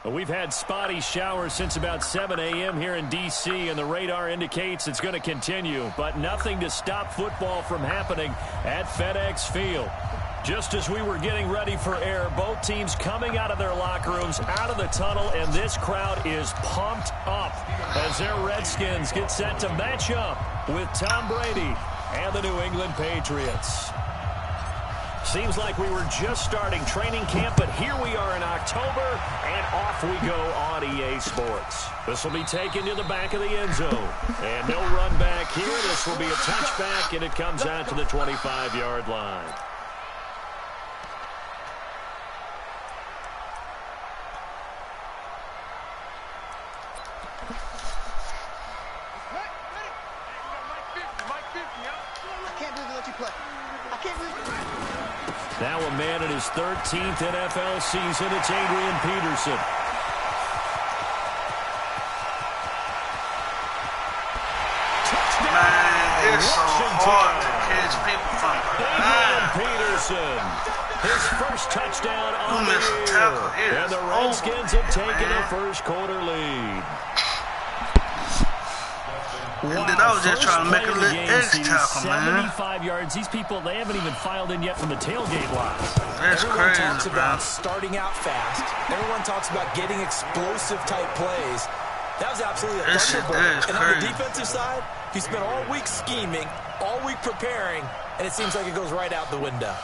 We've had spotty showers since about 7 a.m. here in D.C., and the radar indicates it's going to continue, but nothing to stop football from happening at FedEx Field. Just as we were getting ready for air, both teams coming out of their locker rooms, out of the tunnel, and this crowd is pumped up as their Redskins get set to match up with Tom Brady and the New England Patriots. Seems like we were just starting training camp, but here we are in October, and off we go on EA Sports. This will be taken to the back of the end zone. And no run back here. This will be a touchback, and it comes out to the 25-yard line. Now a man in his 13th NFL season, it's Adrian Peterson. Man, it's so hard to catch people from Adrian Peterson, his first touchdown on the year. And the Redskins have taken a first quarter lead. And then I was just trying to make a little edge tackle, man. 75 yards. These people, they haven't even filed in yet from the tailgate line. That's Everyone crazy, talks bro. about starting out fast. Everyone talks about getting explosive type plays. That was absolutely a thunderbolt. And on the defensive side, he spent all week scheming, all week preparing, and it seems like it goes right out the window.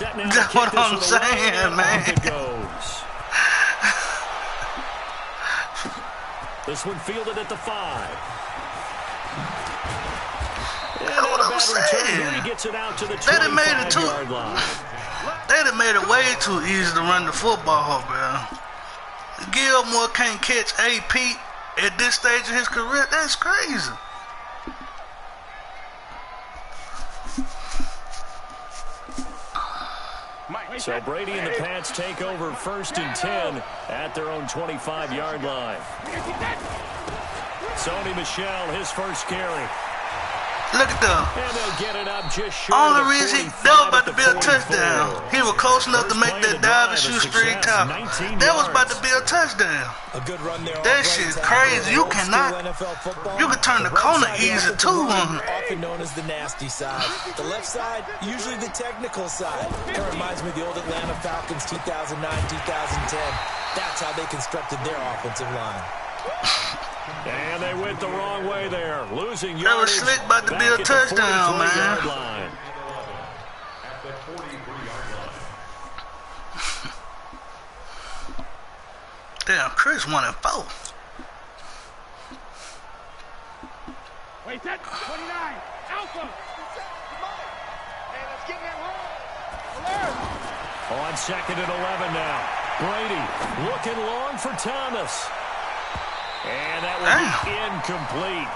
That's what I'm saying, man. This one fielded at the 5. That's what I'm saying. He gets it out to the They'd have made it yard line. They'd have made it way too easy to run the football, bro. Gilmore can't catch AP at this stage of his career. That's crazy. So Brady and the Pats take over 1st and 10 at their own 25-yard line. Sony Michel, his first carry. Look at them. And they'll get it up just short Only of the reason 45 that was about to be a 44. touchdown. He was close enough to make that dive and shoot straight tackle. That was about to be a touchdown. A good run there. That shit's crazy. You cannot. You can turn the corner easy too on him. Often known as the nasty side. The left side, usually the technical side. It reminds me of the old Atlanta Falcons 2009, 2010. That's how they constructed their offensive line. And they went the wrong way there. Losing yardage. That was slick, about to be a touchdown, man. Damn, Chris 1-4. Wait, that's 29. Alpha. Hey, let's get that home. On 2nd and 11 now. Brady looking long for Thomas. And that will be incomplete.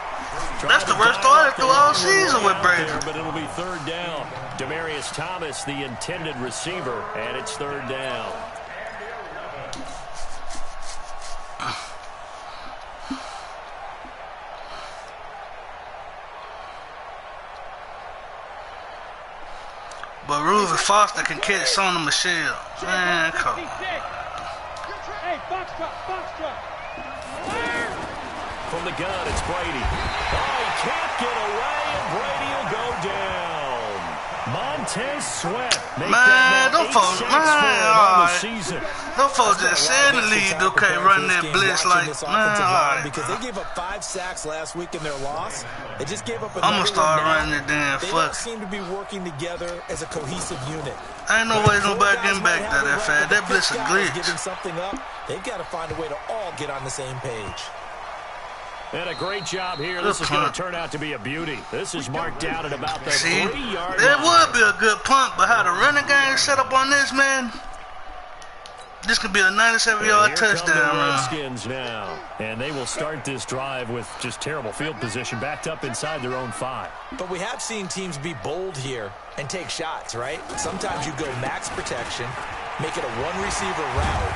That's the worst throw through all season with Brady. But it'll be 3rd down. Demaryius Thomas, the intended receiver, and it's 3rd down. But Ruben Foster can catch Sony Michel. Man, come on. Hey, box truck. From the gun, it's Brady. Oh, he can't get away, and Brady will go down. Montez Sweat. Man, don't folks, don't folks just say in the league they can't run that blitz like, man, all right. Because they gave up 5 sacks last week in their loss. They just gave up another. I'm gonna start running it damn They fuck. don't seem to be working together as a cohesive unit. Ain't no way nobody getting back there that fast. That blitz is glitch. Giving something up, they've got to find a way to all get on the same page. And a great job here. This is going to turn out to be a beauty. This is marked out at about the 3-yard line. It would be a good punt, but how the running game set up on this, man, this could be a 97-yard touchdown run. Redskins now, and they will start this drive with just terrible field position, backed up inside their own 5. But we have seen teams be bold here and take shots, right? Sometimes you go max protection, make it a one-receiver route,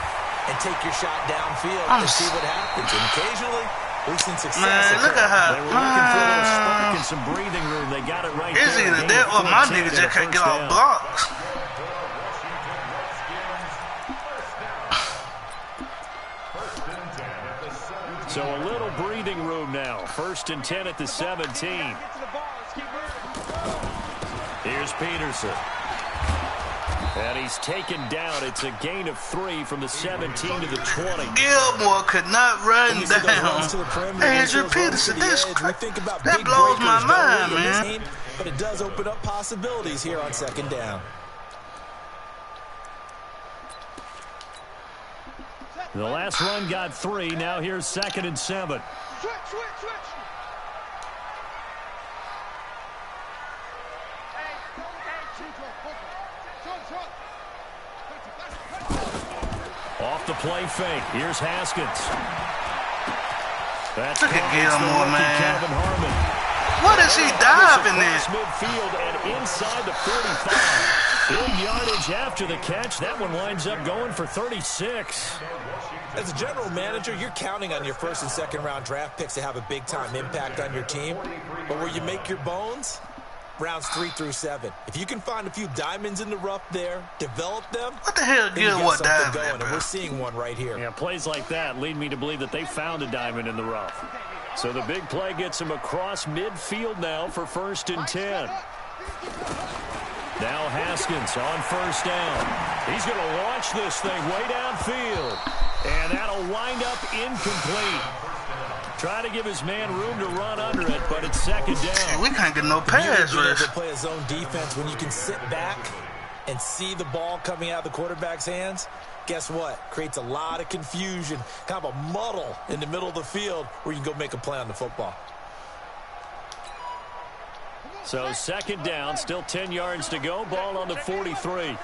and take your shot downfield and see what happens. And occasionally, we've seen success. Man, look at how. They were looking for a little spark and some breathing room. They got it right It's there. either that or my nigga just can't get off blocks. breathing room now. 1st and 10 at the 17. Here's Peterson. And he's taken down. It's a gain of 3 from the 17 to the 20. Gilmore could not run down Andrew Peterson. That blows my mind, man. But it does open up possibilities here on 2nd down. The last run got 3. Now here's 2nd and 7. Switch. Off the play fake. Here's Haskins. That's look at Gilmore, man. Kevin Harmon. What is he diving in? Midfield and inside the 45. Big yardage after the catch. That one winds up going for 36. As a general manager, you're counting on your 1st and 2nd round draft picks to have a big-time impact on your team. But where you make your bones, rounds 3 through 7. If you can find a few diamonds in the rough there, develop them. What the hell, Gilmore diving going, in, and we're seeing one right here. Yeah, plays like that lead me to believe that they found a diamond in the rough. So the big play gets him across midfield now for 1st and 10. Now Haskins on 1st down. He's going to launch this thing way downfield. And that'll wind up incomplete. Try to give his man room to run under it, but it's 2nd down. We can't get no pass rush. To play a zone defense when you can sit back and see the ball coming out of the quarterback's hands. Guess what? Creates a lot of confusion, kind of a muddle in the middle of the field where you can go make a play on the football. So 2nd down, still 10 yards to go. Ball on the 43.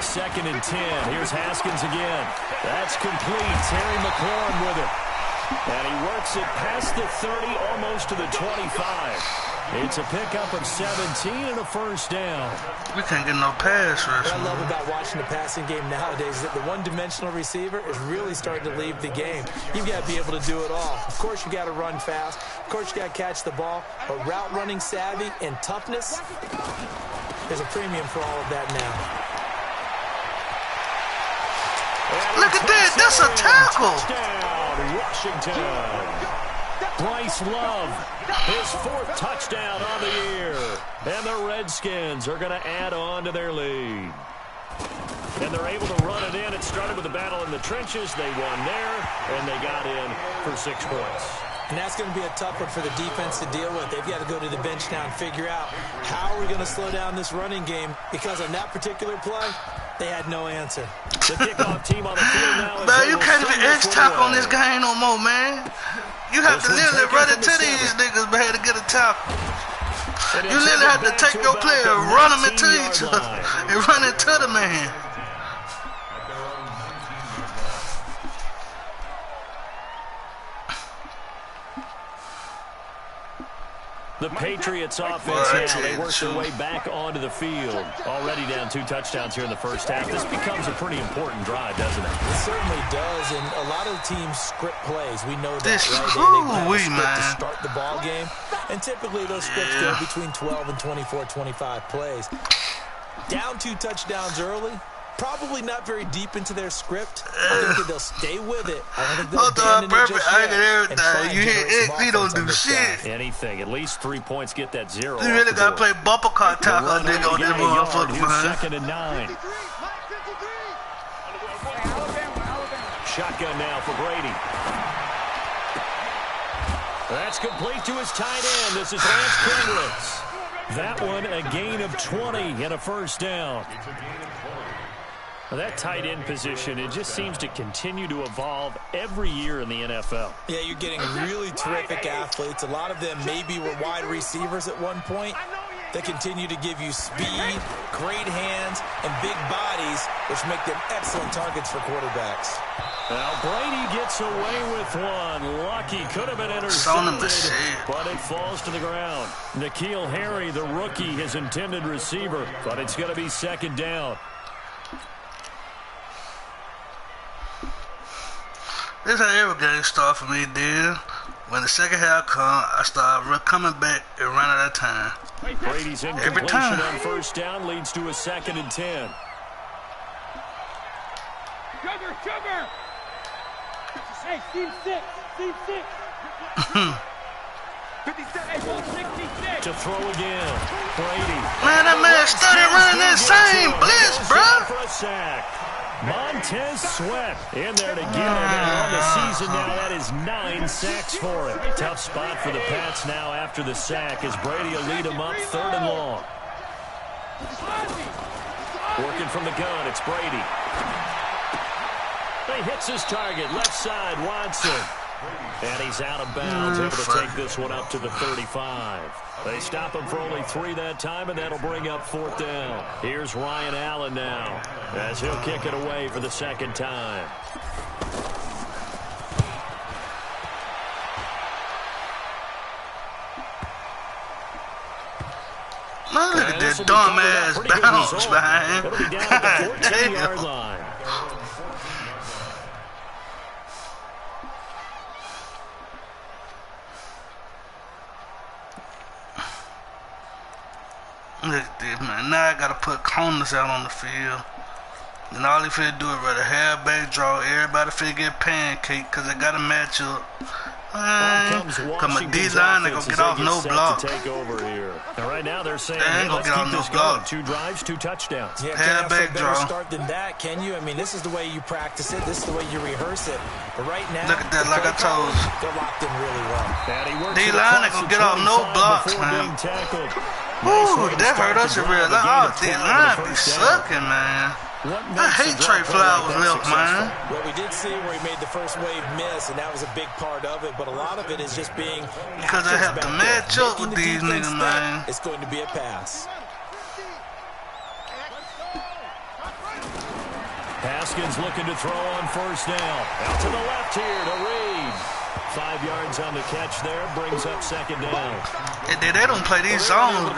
Second and 10. Here's Haskins again. That's complete. Terry McLaurin with it. And he works it past the 30, almost to the 25. It's a pickup of 17 and a 1st down. We can't get no pass rush. What I love about watching the passing game nowadays is that the one-dimensional receiver is really starting to leave the game. You've got to be able to do it all. Of course, you got to run fast. Of course, you got to catch the ball. But route running savvy and toughness, there's a premium for all of that now. Look at that. That's a tackle. Touchdown, Washington. Bryce Love, his 4th touchdown on the year. And the Redskins are going to add on to their lead. And they're able to run it in. It started with a battle in the trenches. They won there, and they got in for 6 points. And that's going to be a tough one for the defense to deal with. They've got to go to the bench now and figure out how are we going to slow down this running game, because on that particular play, they had no answer. The kickoff team on the field now. Man, you can't even X-tackle on this game no more, man. You have to literally run into these niggas, man, to get a tackle. You literally have to take your player, run them into each other, and run into the man. The Patriots offense now, they work their way back onto the field. Already down 2 touchdowns here in the 1st half. This becomes a pretty important drive, doesn't it? It certainly does, and a lot of the teams script plays. We know that, this right? They man. to start the ball game, and typically those scripts go between 12 and 24, 25 plays. Down 2 touchdowns early. Probably not very deep into their script. I think that they'll stay with it. I don't think they'll abandon it just yet. Everything. You hit it, he don't do shit. Anything. At least 3 points get that 0. You really got to play bumper car tackle on this motherfucker, man. 2nd and 9. Shotgun now for Brady. That's complete to his tight end. This is Lance Kendricks. That one a gain of 20 and a 1st down. Well, that tight end position, it just seems to continue to evolve every year in the NFL. Yeah, you're getting really terrific athletes. A lot of them maybe were wide receivers at one point. They continue to give you speed, great hands, and big bodies, which make them excellent targets for quarterbacks. Now, Brady gets away with one. Lucky, could have been intercepted, but it falls to the ground. N'Keal Harry, the rookie, his intended receiver, but it's going to be 2nd down. This is how every game start for me, dude. When the second half comes, I start coming back and running out of time. Brady's incompletion on first down leads to a 2nd and 10. Sugar! Hey, team 6. To throw again. Brady. Man, that man started running that same blitz, bro. For a sack. Montez Sweat in there to get him. And on the season now, that is 9 sacks for him. Tough spot for the Pats now after the sack as Brady will lead him up 3rd and long. Working from the gun, it's Brady. He hits his target, left side, Watson. And he's out of bounds, able to take this one up to the 35. They stop him for only 3 that time, and that'll bring up 4th down. Here's Ryan Allen now, as he'll kick it away for the 2nd time. Man, look at that dumb-ass bounce, man. It'll be down at the 14-yard line. Look at this, man. Now I gotta put corners out on the field. And all he finna do is rather halfback draw. Everybody finna get pancake because they gotta match up. Man, cause my D-line ain't gonna get off no block. Take over here. And right now they're saying, they ain't gonna get off no block. 2 drives, 2 touchdowns. Yeah, can't have a better start than that, can you? I mean, this is the way you practice it. This is the way you rehearse it. But right now, look at that, like I told you. They're locked in really well. D-line ain't gonna get off no blocks, man. Ooh, that hurt us in real life. Oh, D-line be sucking, man. I hate Trey Flowers milk, man. Well, we did see where he made the first wave miss, and that was a big part of it. But a lot of it is just being because I have to match up with these niggas, man. It's going to be a pass. Haskins looking to throw on first down. Out to the left here to Reed. 5 yards on the catch there, brings up 2nd down. They don't play these zones.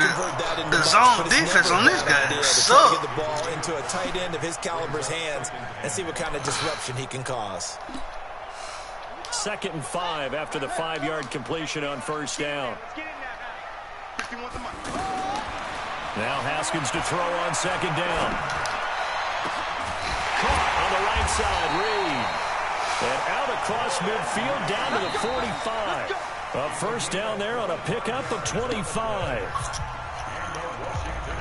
The zone defense on this guy sucks. Get the ball into a tight end of his caliber's hands and see what kind of disruption he can cause. 2nd and 5 after the 5-yard completion on first down. Now Haskins to throw on 2nd down. Caught on the right side, Reed. And out across midfield down to the 45. A first down there on a pickup of 25.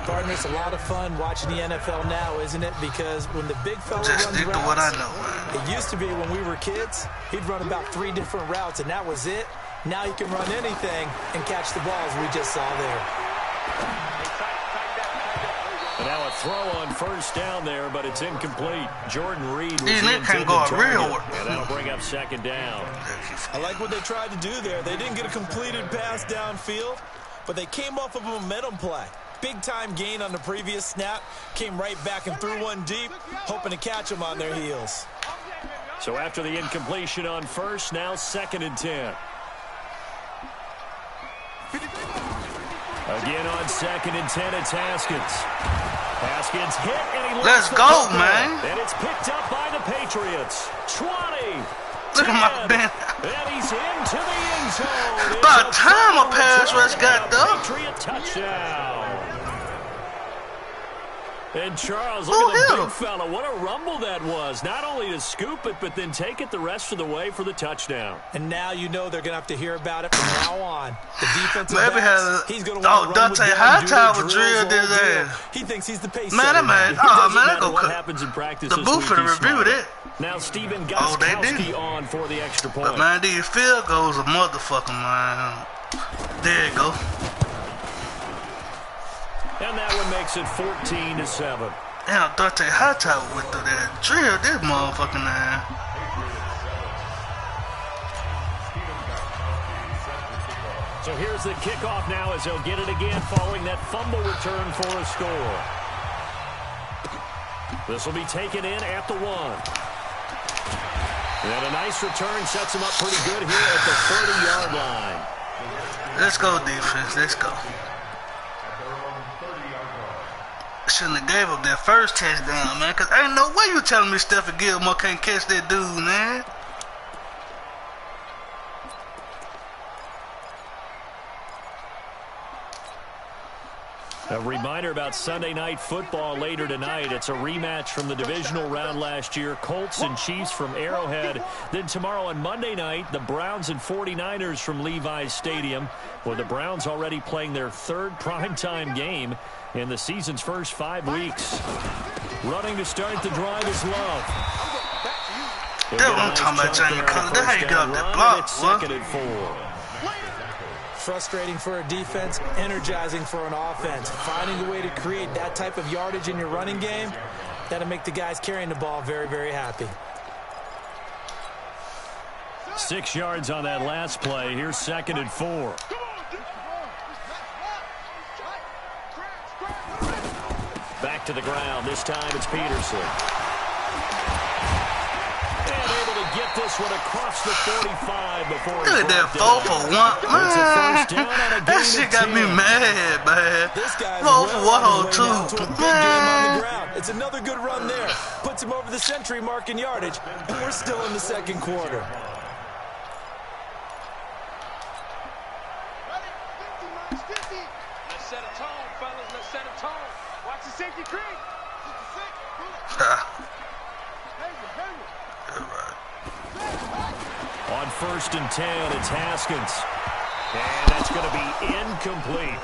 Partner, it's a lot of fun watching the NFL now, isn't it? Because when the big fella just runs stick routes, to what I know, man. It used to be when we were kids, he'd run about 3 different routes, and that was it. Now he can run anything and catch the balls we just saw there. And now a throw on first down there, but it's incomplete. Jordan Reed was the intended target, and that'll bring up 2nd down. I like what they tried to do there. They didn't get a completed pass downfield, but they came off of a momentum play. Big-time gain on the previous snap, came right back and threw one deep, hoping to catch them on their heels. So after the incompletion on first, now 2nd and 10. Again on 2nd and 10, it's Haskins. Haskins hit, and he let's go, man. And it's picked up by the Patriots. 20. Look at my man. And he's into the end zone. About time a pass rush got done. Patriot touchdown. And Charles, look at the big fella. What a rumble that was. Not only to scoop it, but then take it the rest of the way for the touchdown. And now you know they're going to have to hear about it from now on. The defensive backs, he's going to want to run with Dante Hightower drilled his ass. He thinks he's the pace man, setter. Man, that go what happens in practice the booth for the review that. Now Stephen Gostkowski on for the extra point. But man, these field goals a motherfucker, man. There you go. And that one makes it 14-7. Damn, Dante Hightower went through that. Drill this motherfucking man. So here's the kickoff now as they'll get it again following that fumble return for a score. This will be taken in at the 1. And a nice return sets him up pretty good here at the 30-yard line. Let's go, defense. Let's go. Shouldn't have gave up that first touchdown, man, because ain't no way you telling me Stephen Gilmore can't catch that dude, man. A reminder about Sunday Night Football later tonight. It's a rematch from the divisional round last year. Colts and Chiefs from Arrowhead. Then tomorrow on Monday night, the Browns and 49ers from Levi's Stadium, with the Browns already playing their third primetime game in the season's first 5 weeks. Running to start the drive is Love. That's what I'm talking about, Johnny Color. That's how you get up that block, second and 4. Frustrating for a defense, energizing for an offense. Finding a way to create that type of yardage in your running game, that'll make the guys carrying the ball very, very happy. 6 yards on that last play. Here's second and 4. Back to the ground. This time it's Peterson. And able to get this one across the 45 before. Look at that 4 for 1. Man, that shit got me mad, man. 4 for 102. Man. It's another good run there. Puts him over the century mark in yardage. And we're still in the second quarter. Let's set a tone, fellas. Let's set a tone. Watch the safety creep. On 1st and 10, it's Haskins. And that's going to be incomplete.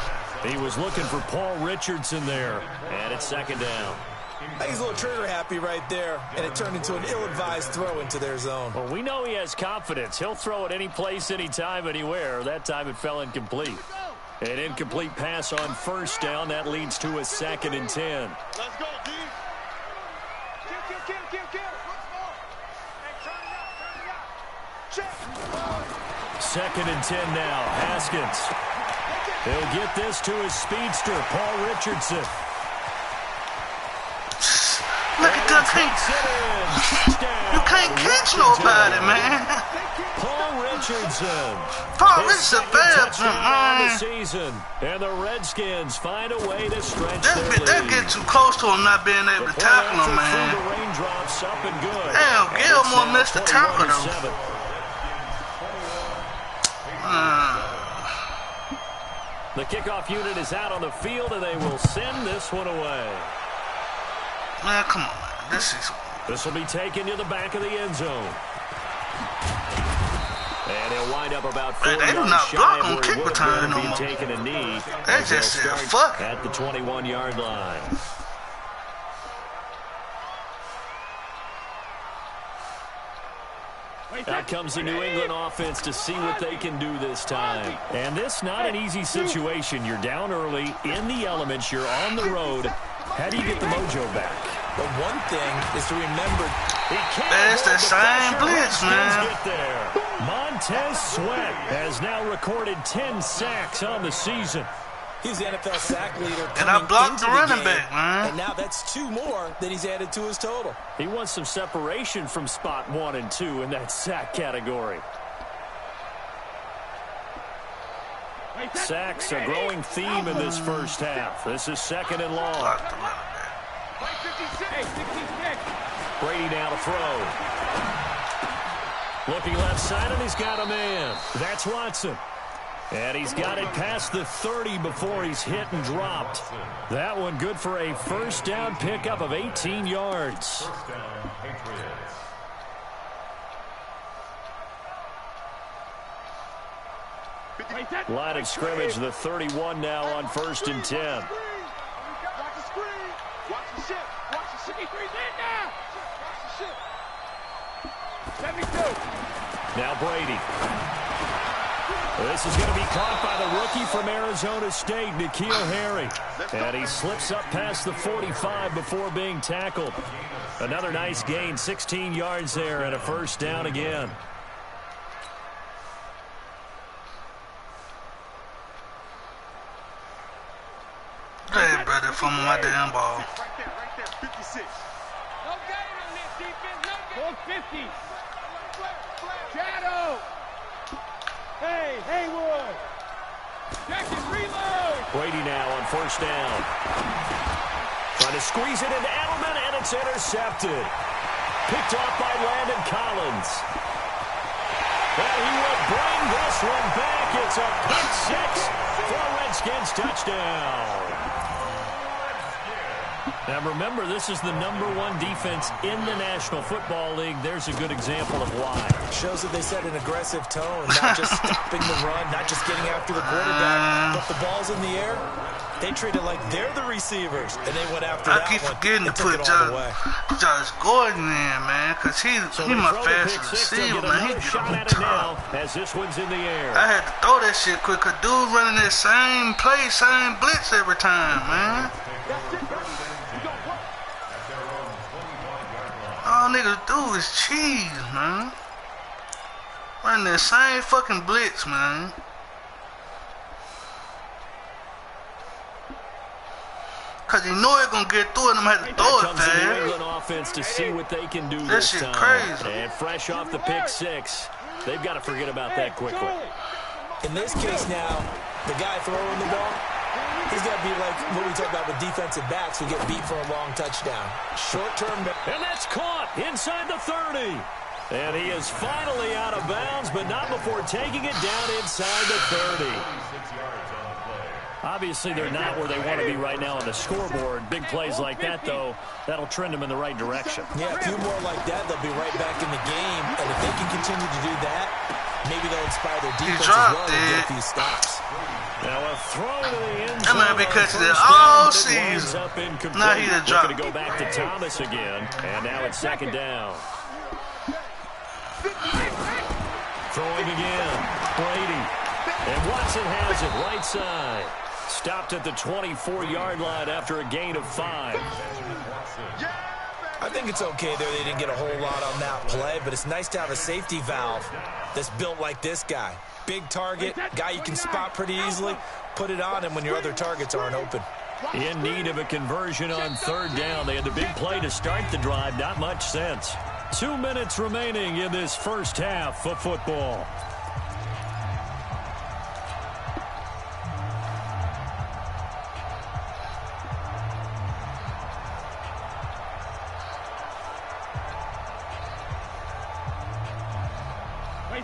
He was looking for Paul Richardson there. And it's second down. I think he's a little trigger happy right there, and it turned into an ill-advised throw into their zone. Well, we know he has confidence. He'll throw it any place, anytime, anywhere. That time it fell incomplete. An incomplete pass on 1st down. That leads to a 2nd and 10. Let's go, D. Kill. Hey, turn it up. Check. 2nd and 10 now. Haskins. He'll get this to his speedster, Paul Richardson. Look at that thing. You can't catch nobody, man. Paul Richardson. Paul Richardson, bad, man. Season, and the Redskins find a way to stretch their lead. That get too close to him not being able to tackle him, man. The raindrops up and good. Damn, Gilmore missed the tackle, though. The kickoff unit is out on the field, and they will send this one away. Man, come on, man. This will be taken to the back of the end zone. And he'll wind up about 4 yards shy. They do not block on kick return no more. Taking a knee. They just said, fuck. At the 21-yard line. Out comes the New England offense to see what they can do this time. And this not an easy situation. You're down early, in the elements, you're on the road. How do you get the mojo back? But one thing is to remember, that's the same blitz, man. Montez Sweat has now recorded 10 sacks on the season. He's the NFL sack leader. And I blocked the running back, man. And now that's 2 more that he's added to his total. He wants some separation from spot 1 and 2 in that sack category. Sacks a growing theme in this first half. This is 2nd and long. Brady now to throw. Looking left side, and he's got a man. That's Watson. And he's got it past the 30 before he's hit and dropped. That one good for a 1st down pickup of 18 yards. Line of scrimmage, the 31 now on 1st and 10. Watch the screen. Watch the ship. Watch the ship. He's in now. Watch the ship. 72. Now Brady. This is going to be caught by the rookie from Arizona State, N'Keal Harry. And he slips up past the 45 before being tackled. Another nice gain, 16 yards there, and a 1st down again. Hey, brother, from my damn ball. Right there, 56. No gain on this defense, no gain. 50. Shadow. Hey, Haywood. Jackson, reload. Brady now on 1st down. Trying to squeeze it into Edelman, and it's intercepted. Picked off by Landon Collins. And he will bring this one back. It's a pick 6 for a Redskins touchdown. Now remember, this is the #1 defense in the National Football League. There's a good example of why. Shows that they set an aggressive tone, not just stopping the run, not just getting after the quarterback, but the ball's in the air. They treat it like they're the receivers, and they went after that one. I keep forgetting to put Josh Gordon in, man, because he's my fastest receiver, man. He get on top. As this one's in the air. I had to throw that shit quick, because dude running that same play, same blitz every time, man. All niggas do is cheese, man. Running that same fucking blitz, man. Cause you know it's gonna get through it, and I'm gonna have to throw it fast. New England offense to see what they can do this shit time. Crazy. And fresh off the pick six, they've got to forget about that quickly. In this case now, the guy throwing the ball, he's got to be like what we talk about with defensive backs who get beat for a long touchdown. Short-term. And that's caught inside the 30. And he is finally out of bounds, but not before taking it down inside the 30. Obviously, they're not where they want to be right now on the scoreboard. Big plays like that, though, that'll trend them in the right direction. Yeah, a few more like that, they'll be right back in the game. And if they can continue to do that, maybe they'll inspire their defense as well and get a few stops. Now a throw to the end zone. That man be catching it all season. Now he's a drop. Going to go back to Thomas again, and now it's second down. Throwing again, Brady. And Watson has it right side. Stopped at the 24-yard line after a gain of 5. I think it's okay there. They didn't get a whole lot on that play, but it's nice to have a safety valve that's built like this guy. Big target, guy you can spot pretty easily. Put it on him when your other targets aren't open. In need of a conversion on third down. They had the big play to start the drive. Not much sense. 2 minutes remaining in this first half of football.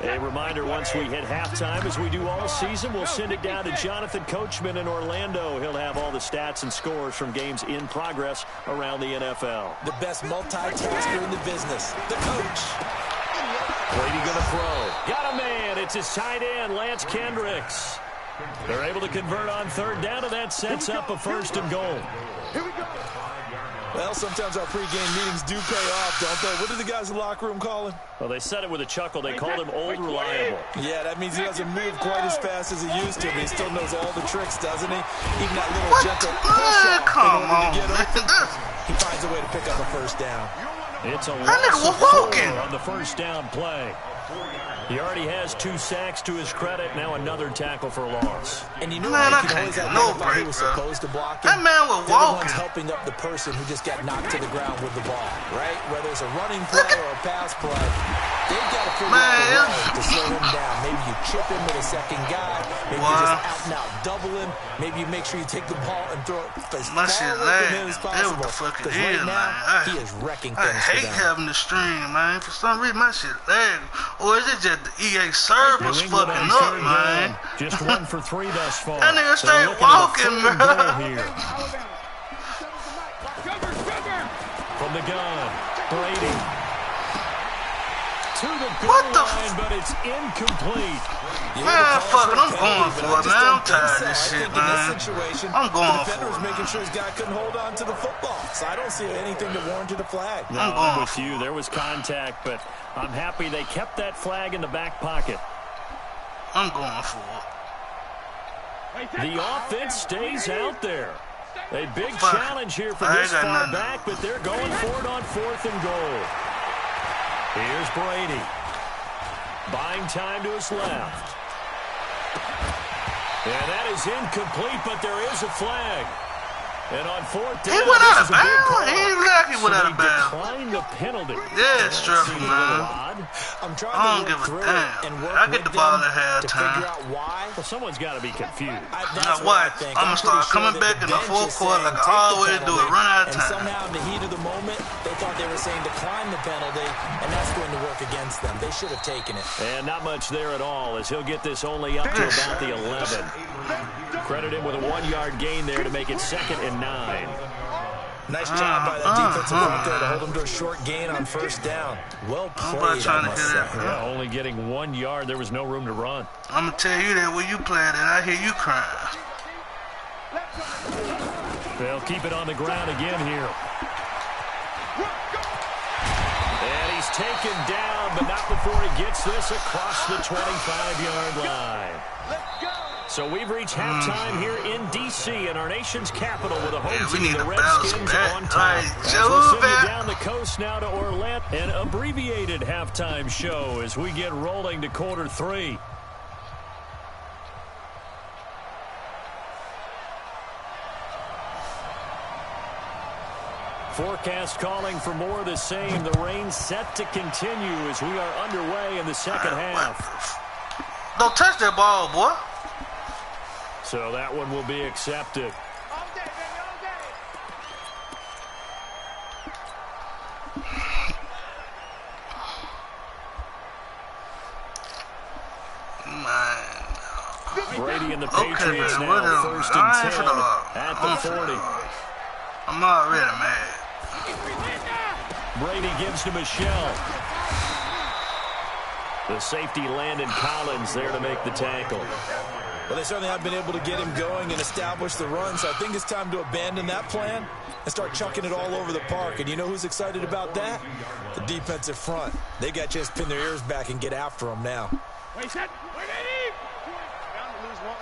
A reminder, once we hit halftime, as we do all season, we'll send it down to Jonathan Coachman in Orlando. He'll have all the stats and scores from games in progress around the NFL. The best multitasker in the business, the coach. Brady going to throw. Got a man. It's his tight end, Lance Kendricks. They're able to convert on third down, and that sets up a 1st and goal. Here we go. Well, sometimes our pregame meetings do pay off, don't they? What did the guys in the locker room call him? Well, they said it with a chuckle. They called him Old Reliable. Yeah, that means he doesn't move quite as fast as he used to, but he still knows all the tricks, doesn't he? Even that little gentle push-out in order to get open. He finds a way to pick up a 1st down. It's a loss of 4 on the 1st down play. He already has 2 sacks to his credit. Now another tackle for loss. And you know, man, I can always identify who was supposed to block him. That man was walking. One's helping up the person who just got knocked to the ground with the ball, right? Whether it's a running play or a pass play, they've got to figure out a way to slow him down. Maybe you chip him with a second guy. Maybe you just out and out double him. Maybe you make sure you take the ball and throw it as far away from him as possible. Because right now, he is wrecking things. I hate having the stream, man. For some reason, my shit lagging. Or is it just the EA servers fucking up, man? Just 1 for 3 thus far. That nigga straight walking, bro. From the gun, Brady. To the goal line, but it's incomplete. Man, fuck it, I'm going for it, man. I'm tired of this shit, man. I'm going for it. The defender was making sure his guy couldn't hold on to the football, so I don't see anything that warranted a flag. No, I'm with you. There was contact, but I'm happy they kept that flag in the back pocket. I'm going for it. The offense stays out there. A big challenge here from this far back, but they're going for it on 4th and goal. Here's Brady. Buying time to his left. And that is incomplete, but there is a flag. And on 4th down, he went out of bounds. He exactly went out of bounds. Declined the penalty. Yeah, it's true, man. I'm trying I don't give a damn. I get the ball at halftime. Well, someone's got to be confused. Now what? I'm going to start coming back in the 4th quarter like I always do it. Run out of time. And somehow in the heat of the moment, they thought they were saying decline the penalty, and that's going to work against them. They should have taken it. And not much there at all, as he'll get this only up to about the 11. Credit him with a 1-yard gain there to make it 2nd and 9. Nice job by that defensive front there to hold him to a short gain on first down. Well played, I must say. Yeah, only getting 1 yard. There was no room to run. I'm going to tell you that where you playing and I hear you crying. They'll keep it on the ground again here. And he's taken down, but not before he gets this across the 25-yard line. So we've reached halftime here in D.C. in our nation's capital with a home team, the Redskins, on top. As we'll send you down the coast now to Orlando. An abbreviated halftime show as we get rolling to quarter 3. Forecast calling for more of the same. The rain set to continue as we are underway in the second half. Don't touch that ball, boy. So that one will be accepted. All day, baby, all day. Brady and the Patriots now first and 10 at the 40. I'm already mad. Brady gives to Michelle. The safety Landon Collins there to make the tackle. Well, they certainly have been able to get him going and establish the run, so I think it's time to abandon that plan and start chucking it all over the park. And you know who's excited about that? The defensive front. They got to just pin their ears back and get after him now. Wait, set. Wait, Eddie. Down to lose one.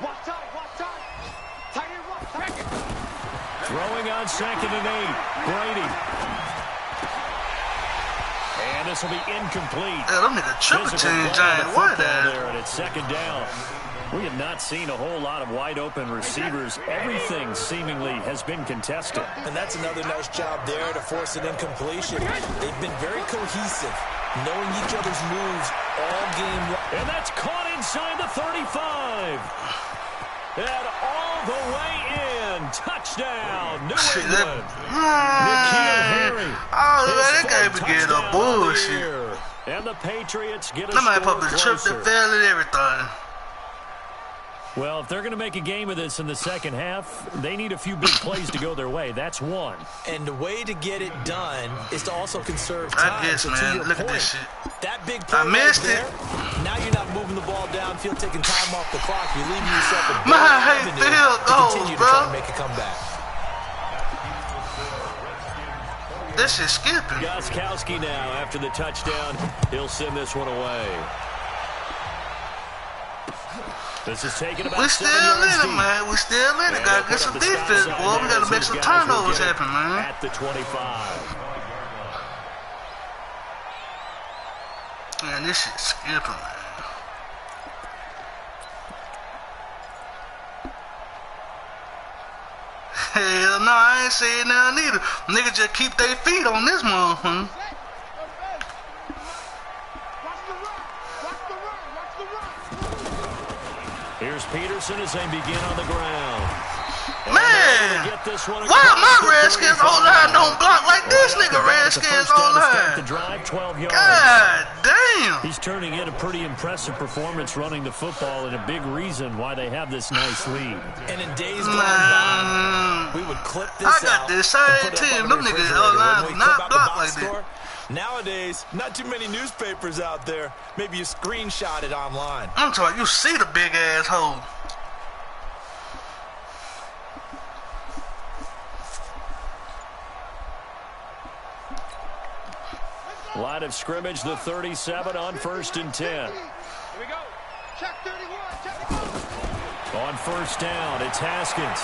Watch time, watch time. Tight end, watch time. Throwing on 2nd and 8. Brady. And this will be incomplete. Yeah, them niggas triple team giant. What there? And it's 2nd down. We have not seen a whole lot of wide-open receivers. Everything seemingly has been contested. And that's another nice job there to force an incompletion. They've been very cohesive, knowing each other's moves all game long. And that's caught inside the 35. And all the way in. Touchdown, New England. N'Keal Harry. Oh, that guy be getting a bullshit. And the Patriots get a Somebody score probably tripped and fell and everything. Well, if they're going to make a game of this in the second half, they need a few big plays to go their way. That's one. And the way to get it done is to also conserve time. I guess, man. Look at this shit. That big play I missed right there, it. now you're not moving the ball downfield, taking time off the clock. You're leaving yourself a My hate field goals, continue bro. to try and make a comeback. This is skipping. Gostkowski now after the touchdown. He'll send this one away. This is taking about We still in it, man. We still in it. Gotta get some defense, boy. We gotta make some turnovers happen, man. At the 25. Man, this shit's skipping, man. Hell no, I ain't saying nothing either. Niggas just keep their feet on this motherfucker. Here's Peterson as they begin on the ground. Man, why my Redskins O-line don't block like this nigga Redskins O-line? God damn. He's turning in a pretty impressive performance running the football and a big reason why they have this nice lead. And in days gone by, we would clip this I got this same team. Them niggas O-line do not block like this. Nowadays, not too many newspapers out there. Maybe you screenshot it online. I'm talking, you see the big asshole. Line of scrimmage, the 37 on 1st and 10. Here we go. Check 31. Check it out. On 1st down, it's Haskins.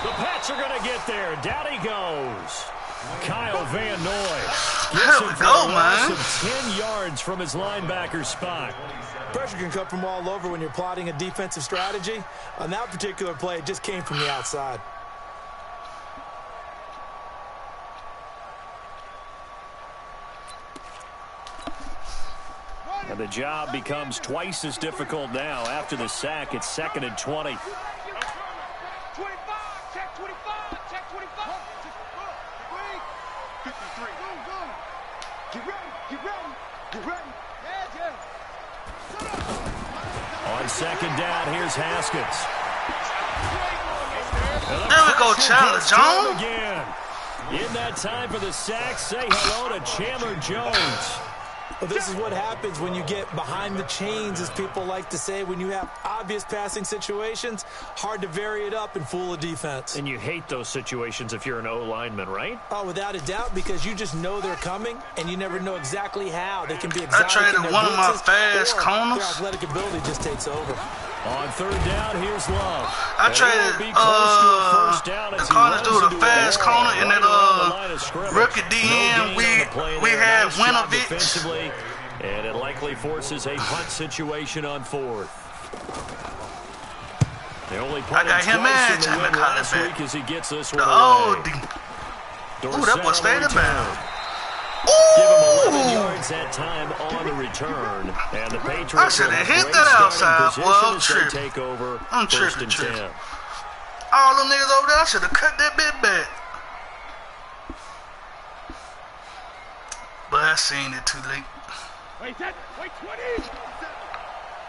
The Pats are going to get there. Down he goes. Kyle Van Noy gets him for a loss of 10 yards from his linebacker spot. Pressure can come from all over when you're plotting a defensive strategy. On that particular play, it just came from the outside. And the job becomes twice as difficult now. After the sack, it's 2nd and 20. 25. Check 25. Check 25. 53. Get ready. Get ready. Get ready. On 2nd down, here's Haskins. There we go, Chandler Jones. Again. In that time for the sack, say hello to Chandler Jones. Well, this is what happens when you get behind the chains, as people like to say. When you have obvious passing situations, hard to vary it up and fool a defense. And you hate those situations if you're an O-lineman, right? Oh, without a doubt, because you just know they're coming, and you never know exactly how. They can be exotic. I traded one of my fast corners. Their athletic ability just takes over. On third down, here's Love. I traded the corners do the fast corner and that rookie DN we had Winovich. And it likely forces a punt situation on fourth. They only I got him twice in the win last week as he gets this one away. Ooh, that was stayed about. Give him 11 yards that time on the return. And the Patriots I should have hit that outside. Well, take over. I'm tripping. All them niggas over there, I should have cut that bit back. But I seen it too late. Wait, 20.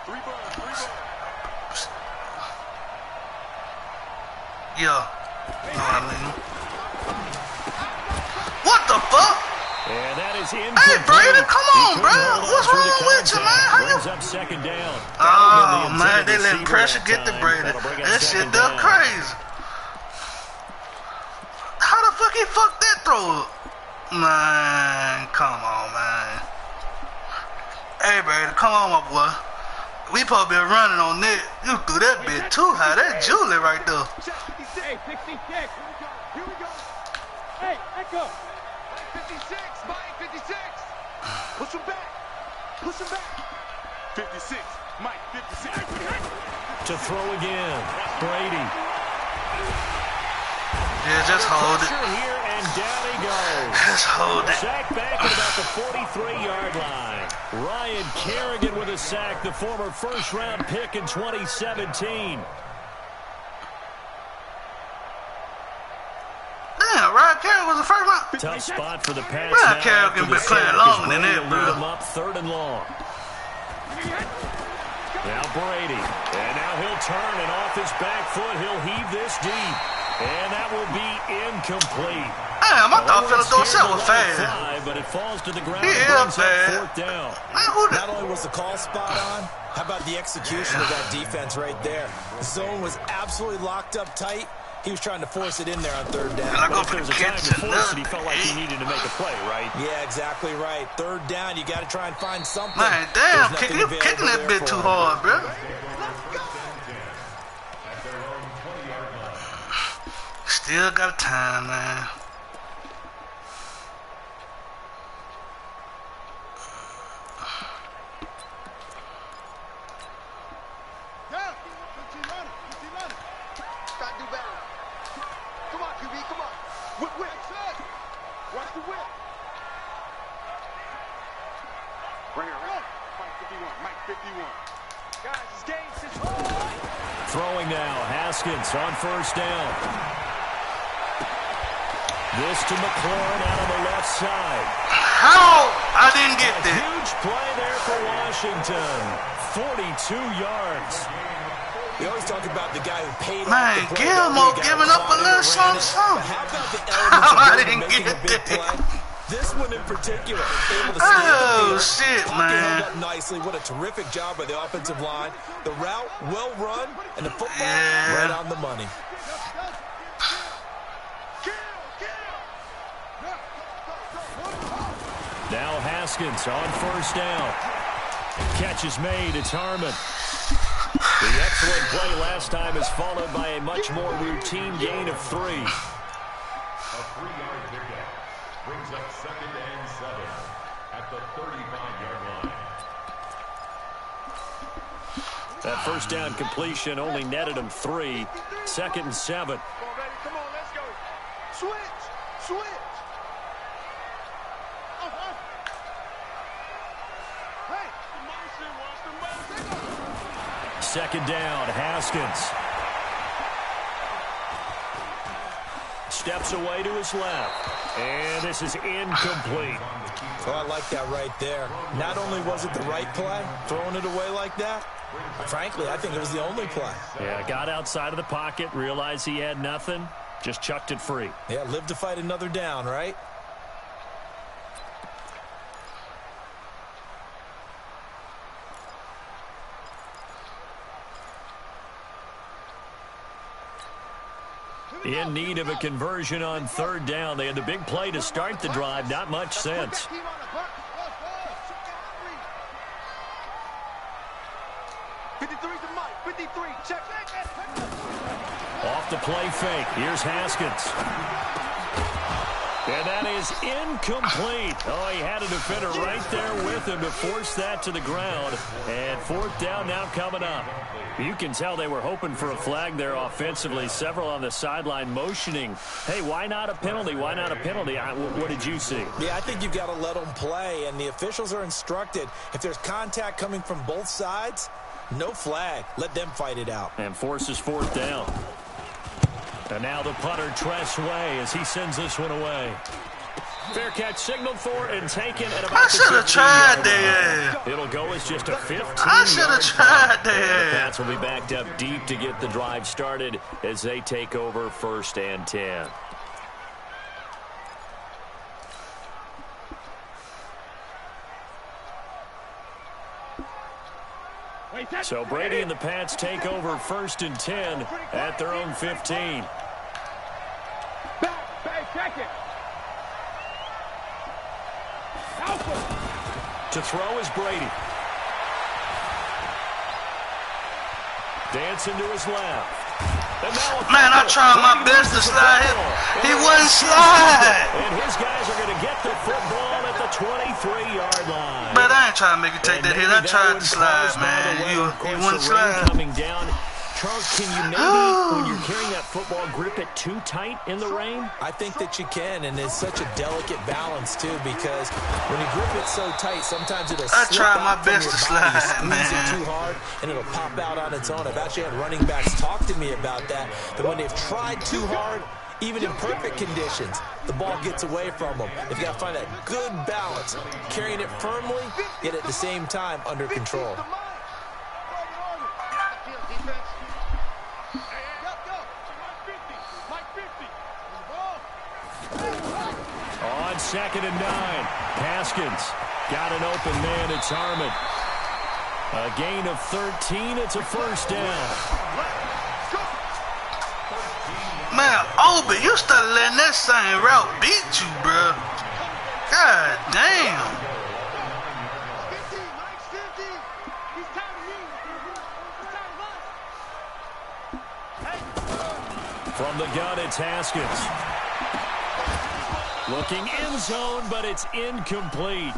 3 balls. Yeah. Know what I mean? What the fuck? And that is incomplete. Hey, Brady, come on, bro. What's wrong with you, man? How you? Up second down. Oh, man, they letting pressure get to Brady. That shit done crazy. How the fuck he fucked that throw up? Man, come on, man. Hey, Brady, come on, my boy. We probably been running on that. You threw that bit too high. That Julie right there. Hey, 66. Here we go. Hey, echo. 56, Mike, 56. Push him back. 56, Mike, 56. To throw again, Brady. Yeah, just hold it. Here and down he goes. Just hold it. Sack back at about the 43-yard line. Ryan Kerrigan with a sack, the former first-round pick in 2017. Damn, Ryan Kerrigan was the first one. Tough spot for the Pats. Ryan Kerrigan been playing longer than that, bro. Lead him up third and long. Now Brady. And now he'll turn, and off his back foot, he'll heave this deep. And that will be incomplete. Damn, I thought Philip Dorsett was fast. But it falls to the ground. Yeah, fourth down. Not only was the call spot on, how about the execution of that defense right there? The zone was absolutely locked up tight. He was trying to force it in there on third down. And I go if for there was the a time catch to force it, he felt like he needed to make a play, right? Yeah, exactly right. Third down, you got to try and find something. Man, damn, you kicking that bit too hard, bro. Still got time, man. Gotta do better. Come on, QB, come on. Whip. Watch the whip. Bring it around. Mike 51. Guys, this game's Throwing now, Haskins on first down. This to McLaurin out on the left side. How? I didn't get A that. huge play there for Washington. 42 yards. We always talk about the guy who paid Man, off the play. Gilmore giving up a little something. How about the elements I of didn't making a get big that. play? This one in particular, able to stay Oh, up the field, shit, pocket man. held up nicely. What a terrific job by the offensive line. The route, well run, and the football Yeah. right on the money. Now Haskins on first down. Catch is made. It's Harmon. The excellent play last time is followed by a much more routine gain of 3. A 3-yard pickup brings up 2nd and 7 at the 35-yard line. That first down completion only netted him 3. 2nd and 7. Come on, let's go. Switch. Second down, Haskins. steps away to his left. And this is incomplete. Oh, I like that right there. Not only was it the right play, throwing it away like that, frankly, I think it was the only play. Yeah, got outside of the pocket, realized he had nothing, just chucked it free. Yeah, live to fight another down, right? In need of a conversion on third down. They had the big play to start the drive. Not much sense. Off the play fake. Here's Haskins. And that is incomplete. Oh, he had a defender right there with him to force that to the ground. And fourth down now coming up. You can tell they were hoping for a flag there offensively. Several on the sideline motioning. Hey, why not a penalty? Why not a penalty? What did you see? Yeah, I think you've got to let them play, and the officials are instructed. If there's contact coming from both sides, no flag. Let them fight it out. And forces fourth down. And now the punter, Tress Way, as he sends this one away. Fair catch signaled for and taken at about I should have tried that. It'll go as just a 15. I should have tried that. The Pats will be backed up deep to get the drive started as they take over 1st and 10. So Brady and the Pats take over 1st and 10 at their own 15. Check it. To throw is Brady. Dancing to his left. Man, I tried my best to slide him. He wouldn't slide. And his guys are going to get the football at the 23-yard line. But I ain't trying to make you take that hit. I tried to slide, man. He wouldn't slide. Coming down. Charles, can you maybe, when you're carrying that football, grip it too tight in the rain? I think that you can, and it's such a delicate balance, too, because when you grip it so tight, sometimes it'll slip tried my out from best your to body. slide, You man. squeeze it too hard, and it'll pop out on its own. I've actually had running backs talk to me about that when they've tried too hard, even in perfect conditions, the ball gets away from them. They've got to find that good balance, carrying it firmly, yet at the same time under control. On 2nd and 9, Haskins got an open man. It's Harmon. A gain of 13. It's a 1st down. Man, Obi, you started letting that same route beat you, bro. God damn. From the gun, it's Haskins. Looking end zone, but it's incomplete.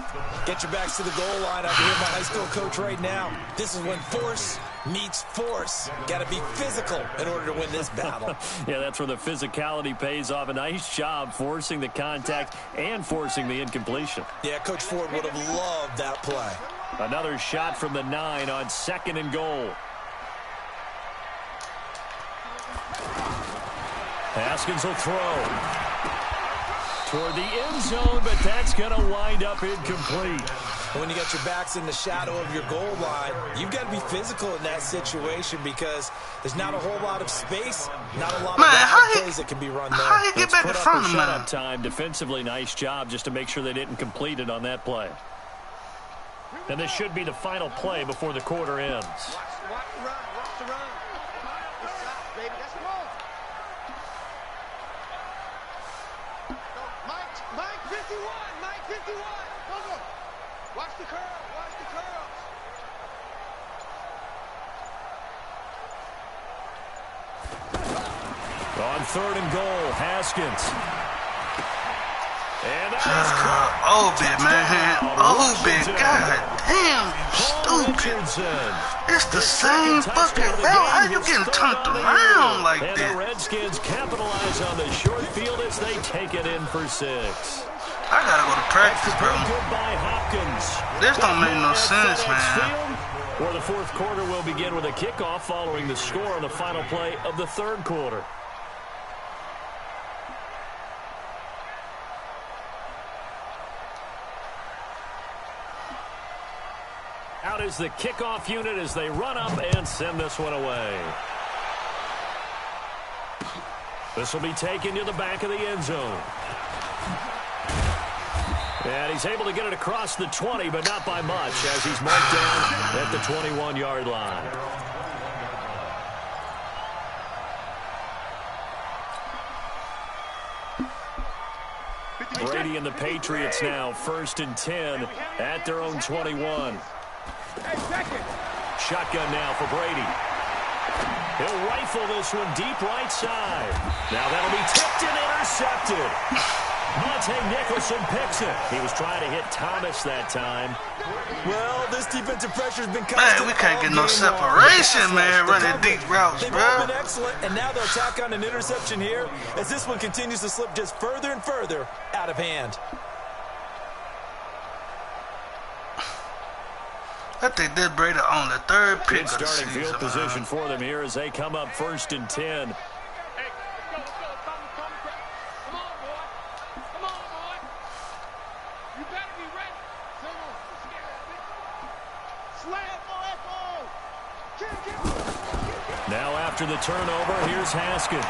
Get your backs to the goal line. I can hear my high school coach right now. This is when force meets force. Got to be physical in order to win this battle. Yeah, that's where the physicality pays off. A nice job forcing the contact and forcing the incompletion. Yeah, Coach Ford would have loved that play. Another shot from the 9 on 2nd and goal. Haskins will throw toward the end zone, but that's going to wind up incomplete. When you got your backs in the shadow of your goal line, you've got to be physical in that situation because there's not a whole lot of space, not a lot of plays that can be run there. How you get back in front of him? Shut-up time. Defensively, nice job just to make sure they didn't complete it on that play. And this should be the final play before the quarter ends. Watch the run. Watch the run. Good shot, baby. That's the ball. Mike 51. Mike 51. Go. Watch the curl. Watch the curls. On 3rd and goal, Haskins. And that is Obi, man. Obi, god damn, you stupid. It's the same fucking route. How you getting turned around like that? And the Redskins capitalize on the short field as they take it in for 6. I gotta go to practice, bro. Goodbye, Hopkins. This don't make no sense, man. Or the 4th quarter will begin with a kickoff following the score on the final play of the 3rd quarter. is the kickoff unit as they run up and send this one away. This will be taken to the back of the end zone. And he's able to get it across the 20, but not by much, as he's marked down at the 21-yard line. Brady and the Patriots now 1st and 10 at their own 21. Shotgun now for Brady. He'll rifle this one deep right side. Now that'll be tipped and intercepted. Monte Nicholson picks it. He was trying to hit Thomas that time. Well, this defensive pressure's been constant. Man, we can't get no separation, man, running deep routes, They've bro. all been excellent, and now they'll tack on an interception here as this one continues to slip just further and further out of hand. I think this Brady on the 3rd pick Good of the starting season, field position for them here as they come up 1st and 10. Now after the turnover, here's Haskins.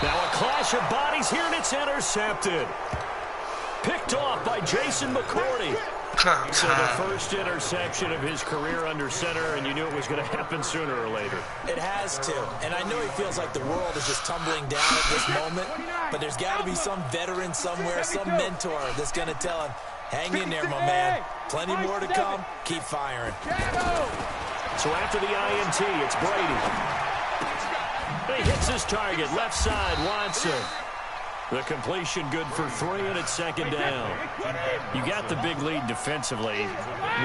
Now a clash of bodies here, and it's intercepted. Picked off by Jason McCourty. So the first interception of his career under center, and you knew it was going to happen sooner or later. It has to, and I know he feels like the world is just tumbling down at this moment, but there's got to be some veteran somewhere, some mentor that's going to tell him, hang in there, my man. Plenty more to come. Keep firing. So after the INT, it's Brady. He hits his target, left side, Watson. The completion good for 3, and it's 2nd down. You got the big lead defensively.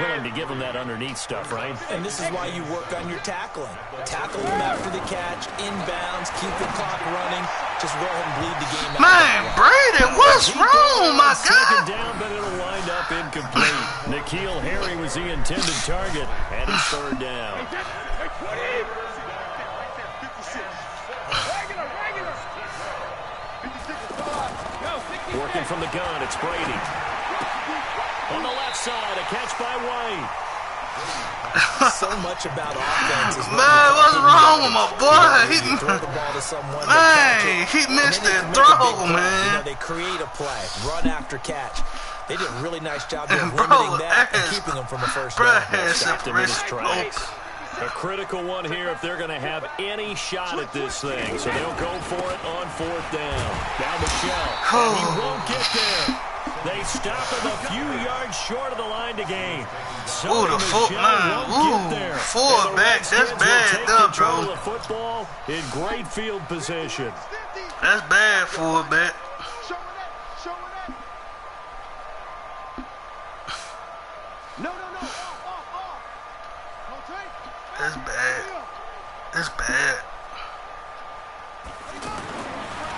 Willing to give him that underneath stuff, right? And this is why you work on your tackling. Tackle him after the catch, inbounds, keep the clock running. Just go ahead and bleed the game out. Man, Brady, what's wrong, my God? 2nd down, but it'll wind up incomplete. N'Keal Harry was the intended target, and it's 3rd down. Working from the gun, it's Brady. On the left side, a catch by White. So much about offense is Man, what's wrong with my boy? He missed that throw, man. You know, they create a play, run after catch. They did a really nice job of limiting that and keeping them from a first down. Stopped him in his tracks. A critical one here if they're going to have any shot at this thing. So they'll go for it on 4th down. Now Michelle. And he won't get there. They stop him a few yards short of the line to gain. So ooh, the Michelle won't get there. Fullback, that's bad, bro. The football in great field position. That's bad, fullback. That's bad. That's bad.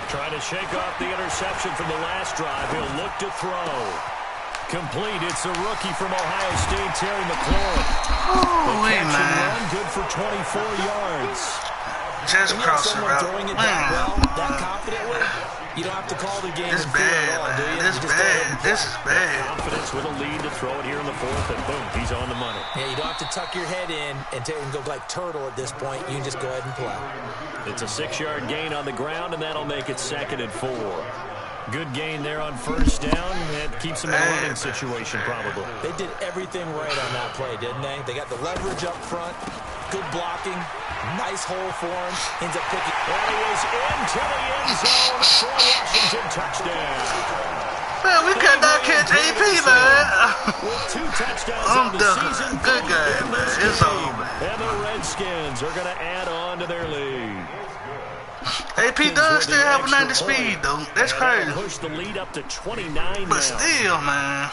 Trying to shake off the interception from the last drive. He'll look to throw. Complete. It's a rookie from Ohio State, Terry McLaurin. Holy the catch man. and run, good for 24 yards. Just cross the route. Throwing it that well, that confidently, you don't have to call the game. This is bad, man. This is bad. This is bad. Confidence with a lead to throw it here in the 4th, and boom, he's on the money. Yeah, you don't have to tuck your head in and go like turtle at this point. You can just go ahead and play. It's a 6-yard gain on the ground, and that'll make it 2nd and 4. Good gain there on 1st down. That keeps them in a running situation, probably. They did everything right on that play, didn't they? They got the leverage up front, good blocking, nice hole for him. Ends up picking. And he is into the end zone for a Washington touchdown. Man, we could not catch AP, man. With 2 touchdowns I'm on the done. season. Good game, man. It's over. And the Redskins are going to add on to their lead. AP does still have a 90 speed, though. That's crazy. Push the lead up to 29 But now. still, man.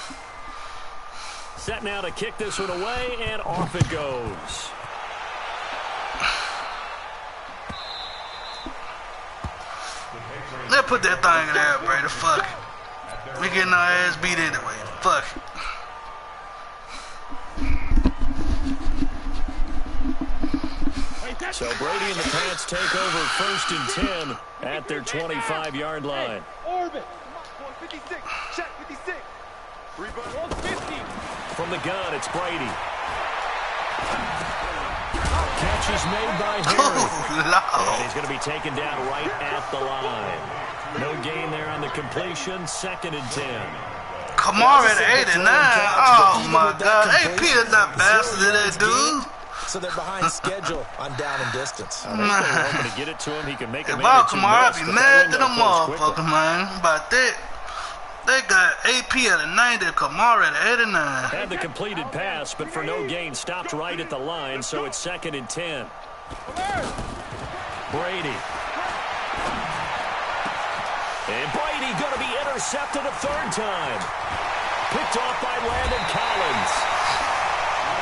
Set now to kick this one away, and off it goes. Let's put that thing in there, Brady. Fuck it. We getting our ass beat anyway. Fuck it. So Brady and the Pats take over 1st and 10 at their 25-yard line. Orbit. 56. Check 56. Rebound. 50. From the gun, it's Brady. Catch is made by Harry. And he's going to be taken down right at the line. No gain there on the completion. 2nd and 10. Kamara at 89. Oh my God. AP is not faster than that dude. So they're behind schedule on down and distance. They're hoping to get it to him. He can make a if I Kamara, I'd be mad to the motherfucker, man. About that. They got AP at a 90, Kamara at 89. Had the completed pass, but for no gain, stopped right at the line, so it's 2nd and 10. Brady. And Brady going to be intercepted a 3rd time. Picked off by Landon Collins.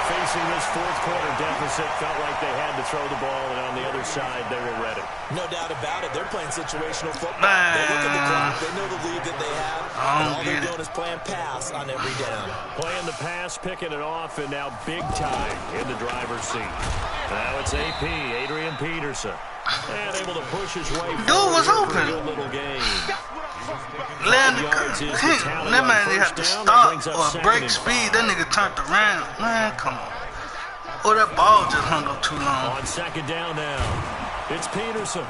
Facing this 4th quarter deficit, felt like they had to throw the ball, and on the other side, they were ready. No doubt about it. They're playing situational football. They look at the clock. They know the lead that they have. And all they're doing is playing pass on every down. Playing the pass, picking it off, and now big time in the driver's seat. Now it's AP, Adrian Peterson. And able to push his way forward. Dude was open. Good little game. That man didn't have to stop or break speed. That nigga turned around. Man, come on. Oh, that ball just hung up too long. On 2nd down now, it's Peterson.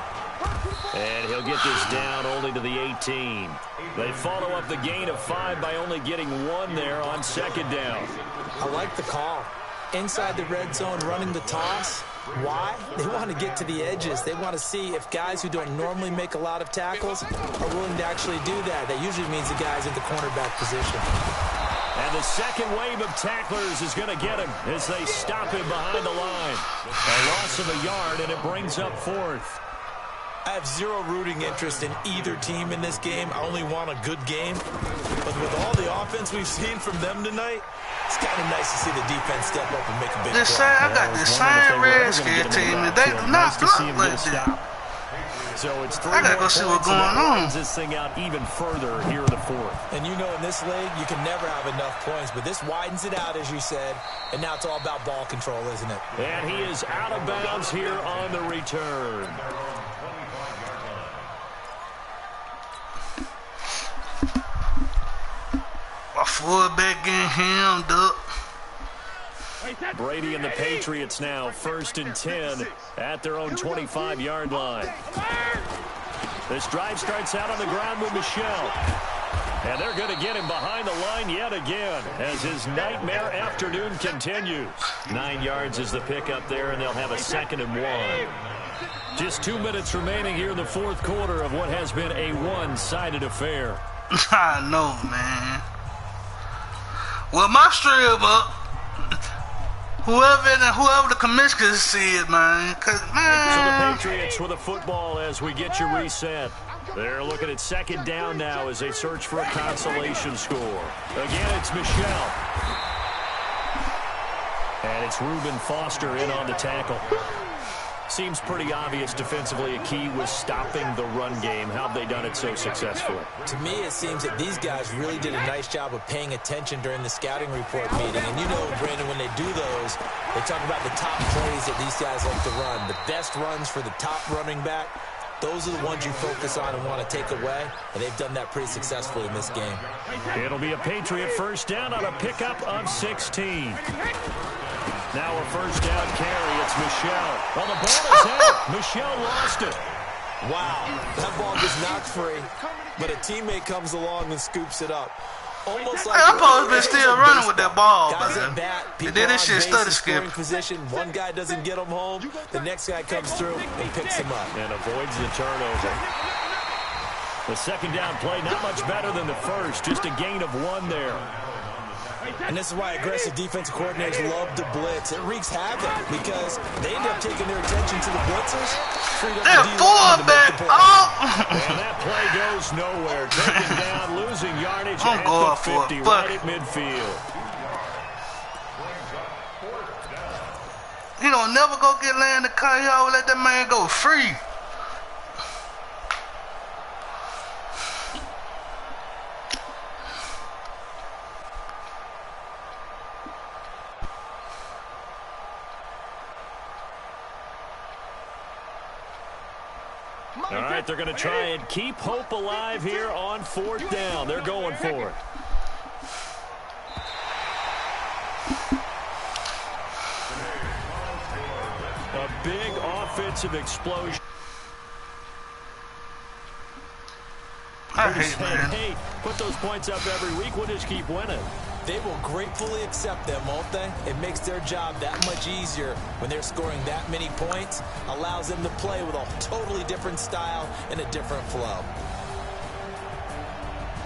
And he'll get this down only to the 18. They follow up the gain of 5 by only getting 1 there on 2nd down. I like the call. Inside the red zone, running the toss. Why? They want to get to the edges. They want to see if guys who don't normally make a lot of tackles are willing to actually do that. That usually means the guys in the cornerback position. And the second wave of tacklers is going to get him as they stop him behind the line. A loss of a yard, and it brings up 4th. I have zero rooting interest in either team in this game. I only want a good game. But with all the offense we've seen from them tonight, it's kind of nice to see the defense step up and make a big play. I got the same Redskin team, and they do not block like that. So it's 3 I gotta go see what's going on. This thing out even further here in the 4th. And you know, in this league, you can never have enough points, but this widens it out, as you said, and now it's all about ball control, isn't it? And he is out of bounds here on the return. My fullback getting hemmed up. Brady and the Patriots now 1st and 10 at their own 25-yard line. This drive starts out on the ground with Michel. And they're going to get him behind the line yet again as his nightmare afternoon continues. 9 yards is the pickup there, and they'll have a 2nd and 1. Just 2 minutes remaining here in the 4th quarter of what has been a one-sided affair. I know, man. Well, my strip up. Whoever the commissioners see it, man. Cause, man. So the Patriots with a football as we get you reset. They're looking at 2nd down now as they search for a consolation score. Again, it's Michel. And it's Reuben Foster in on the tackle. Seems pretty obvious defensively a key was stopping the run game. How have they done it so successfully? To me, it seems that these guys really did a nice job of paying attention during the scouting report meeting. And you know, Brandon, when they do those, they talk about the top plays that these guys like to run. The best runs for the top running back, those are the ones you focus on and want to take away. And they've done that pretty successfully in this game. It'll be a Patriot 1st down on a pickup of 16. Now a 1st down carry. It's Michel. Well, the ball is out. Michel lost it. Wow. That ball gets knocked free, but a teammate comes along and scoops it up. Almost like I'm supposed to be still running with that ball, guys man. at bat, And then this shit study skip. Position. One guy doesn't get him home. The next guy comes through and picks him up. And avoids the turnover. The 2nd down play, not much better than the first. Just a gain of 1 there. And this is why aggressive defensive coordinators love to blitz. It wreaks havoc because they end up taking their attention to the blitzers. They're fullback. Oh! And that play goes nowhere. Taken down, losing yardage I'm at going the for 50, it. right at midfield. He don't never go get land the car. He always let that man go free. All right, they're going to try and keep hope alive here on 4th down. They're going for it. A big offensive explosion. I hate, man. Hey, put those points up every week. We'll just keep winning. They will gratefully accept them, won't they? It makes their job that much easier when they're scoring that many points. Allows them to play with a totally different style and a different flow.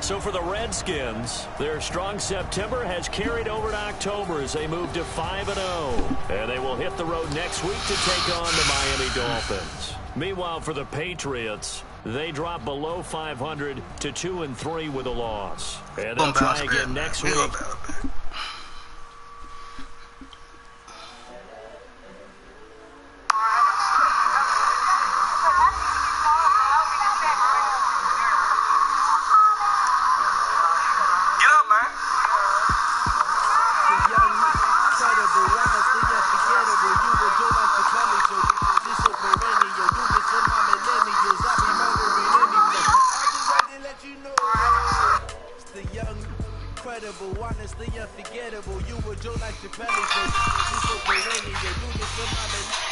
So for the Redskins, their strong September has carried over to October as they move to 5-0. And they will hit the road next week to take on the Miami Dolphins. Meanwhile, for the Patriots, they drop below 500 to 2-3 with a loss. And they'll try again next week. Honestly unforgettable. You were Joe like Chappelle, so you so perennial. You get some